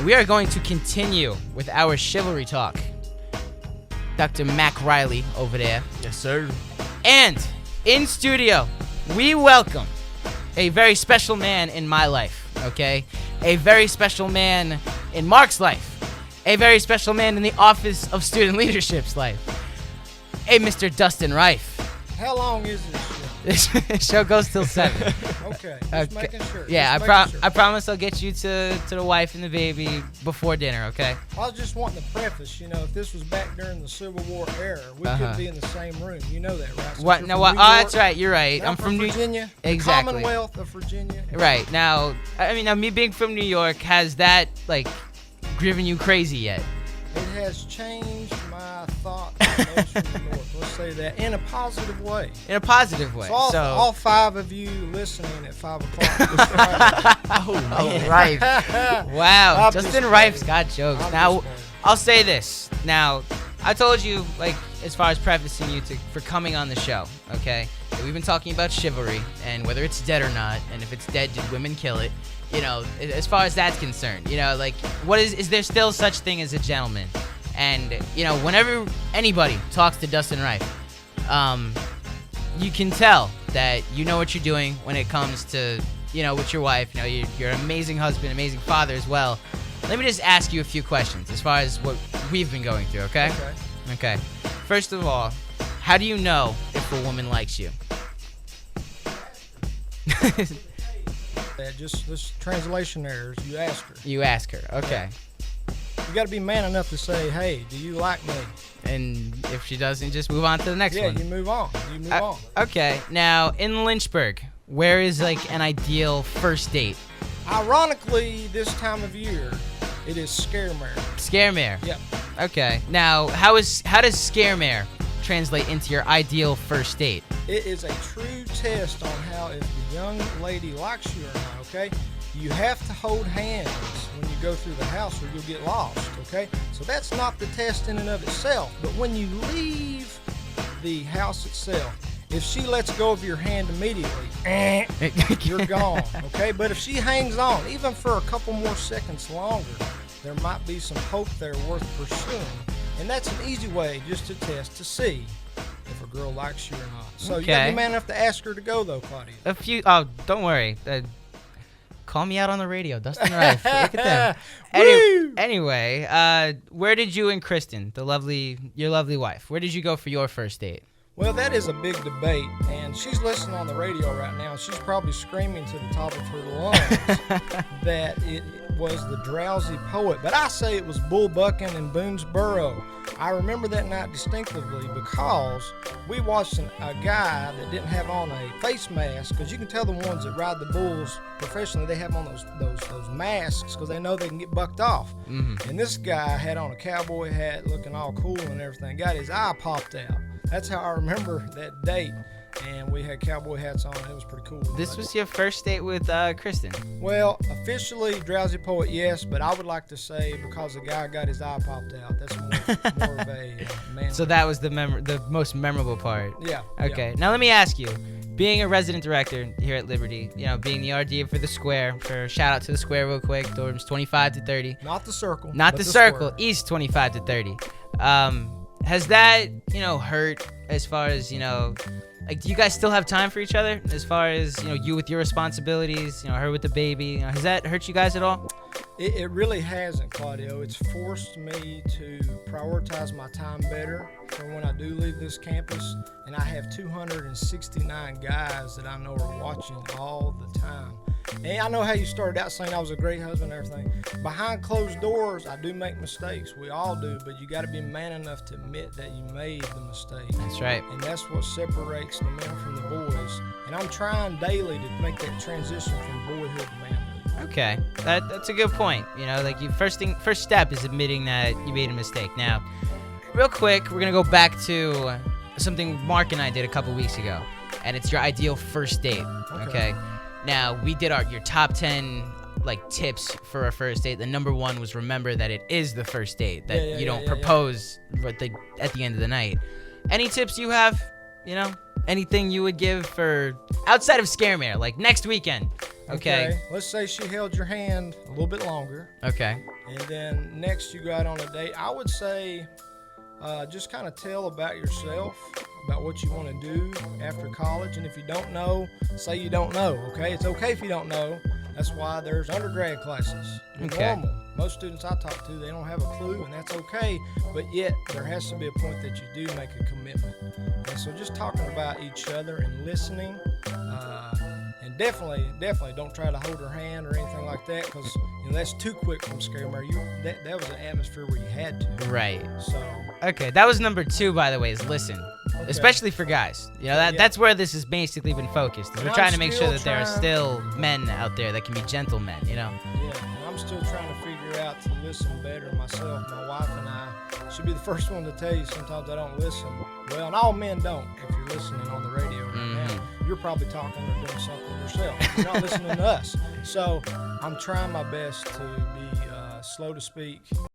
And we are going to continue with our chivalry talk. Dr. Mac Riley over there. Yes, sir. And in studio, we welcome a very special man in my life, okay? A very special man in Mark's life. A very special man in the Office of Student Leadership's life. A Mr. Dustin Rife. How long is this show? This show goes till 7. Okay, just making sure. Yeah, Just making I sure. promise I'll get you to the wife and the baby before dinner, okay? I was just wanting to preface, if this was back during the Civil War era, we couldn't be in the same room. You know that, right? Since What? you're No, from what? New Oh, York, that's right. You're right. and I'm from Virginia. Exactly. Commonwealth of Virginia. Right. Now, me being from New York, has that, driven you crazy yet? It has changed my thought on those from the North. Let's say that in a positive way. In a positive way. So all 5 of you listening at 5 o'clock this Friday. Oh, Rife. Wow. I'm Justin just Rife's playing. got jokes. I'm Now, just playing. I'll say this. Now, I told you, as far as prefacing you for coming on the show, okay? That we've been talking about chivalry and whether it's dead or not, and if it's dead, did women kill it? As far as that's concerned, what is there still such thing as a gentleman? And, whenever anybody talks to Dustin Rife, you can tell that you know what you're doing when it comes to, with your wife. You're an amazing husband, amazing father as well. Let me just ask you a few questions as far as what we've been going through, okay? Okay. First of all, how do you know if a woman likes you? Just this translation errors. You ask her. You ask her, okay. You got to be man enough to say, "Hey, do you like me?" And if she doesn't, just move on to the next one. Yeah, you move on. Okay. Now, in Lynchburg, where is an ideal first date? Ironically, this time of year, it is Scaremare. Scaremare. Yep. Okay. Now, how does Scaremare translate into your ideal first date? It is a true test on how if the young lady likes you or not, okay? You have to hold hands when you go through the house or you'll get lost, okay? So that's not the test in and of itself. But when you leave the house itself, if she lets go of your hand immediately, you're gone, okay? But if she hangs on, even for a couple more seconds longer, there might be some hope there worth pursuing. And that's an easy way just to test to see if a girl likes you or not. So you gotta be man enough to ask her to go, though, Claudia. Don't worry. Call me out on the radio, Dustin Rife. Look at them. Anyway, where did you and Kristen, your lovely wife, where did you go for your first date? Well, that is a big debate, and she's listening on the radio right now. She's probably screaming to the top of her lungs that it was the Drowsy Poet, but I say it was Bull Bucking in Boonesboro. I remember that night distinctively because we watched a guy that didn't have on a face mask, because you can tell the ones that ride the bulls professionally, they have on those masks because they know they can get bucked off. Mm-hmm. And this guy had on a cowboy hat, looking all cool and everything, got his eye popped out. That's how I remember that date, and we had cowboy hats on. It was pretty cool. This was your first date with Kristen? Well, officially Drowsy Poet, yes, but I would like to say because the guy got his eye popped out, that's more of a man. So that was the most memorable part. Yeah. Okay. Yeah. Now let me ask you, being a resident director here at Liberty, being the RD for the Square, shout out to the Square real quick, dorms 25 to 30. Not the Circle. Not but the Square. Circle, East 25 to 30. Has that, hurt as far as, do you guys still have time for each other as far as, you with your responsibilities, her with the baby? Has that hurt you guys at all? It really hasn't, Claudio. It's forced me to prioritize my time better for when I do leave this campus, and I have 269 guys that I know are watching all the time. And I know how you started out saying I was a great husband and everything. Behind closed doors, I do make mistakes. We all do, but you got to be man enough to admit that you made the mistake. That's right. And that's what separates the men from the boys. And I'm trying daily to make that transition from boyhood to manhood. Okay, that's a good point. First step is admitting that you made a mistake. Now, real quick, we're gonna go back to something Mark and I did a couple weeks ago, and it's your ideal first date. Okay. Now, we did your top 10 tips for a first date. The number one was remember that it is the first date, that you don't propose at the end of the night. Any tips you have? Anything you would give for outside of Scaremare, next weekend? Okay. Let's say she held your hand a little bit longer. Okay. And then next you go out on a date. I would say just kind of tell about yourself, about what you want to do after college. And if you don't know, say you don't know, okay? It's okay if you don't know. That's why there's undergrad classes. It's normal. Most students I talk to, they don't have a clue, and that's okay. But yet, there has to be a point that you do make a commitment. And so just talking about each other and listening, and definitely don't try to hold her hand or anything like that, because that's too quick from Scare Mary. That was an atmosphere where you had to. Right. So. Okay, that was number 2, by the way, is listen. Okay. Especially for guys. That's where this has basically been focused. We're trying to make sure that there are still men out there that can be gentlemen, Yeah, and I'm still trying to figure out to listen better myself. My wife and I should be the first one to tell you sometimes I don't listen. Well, and all men don't. If you're listening on the radio right now, you're probably talking or doing something yourself. You're not listening to us. So I'm trying my best to be slow to speak.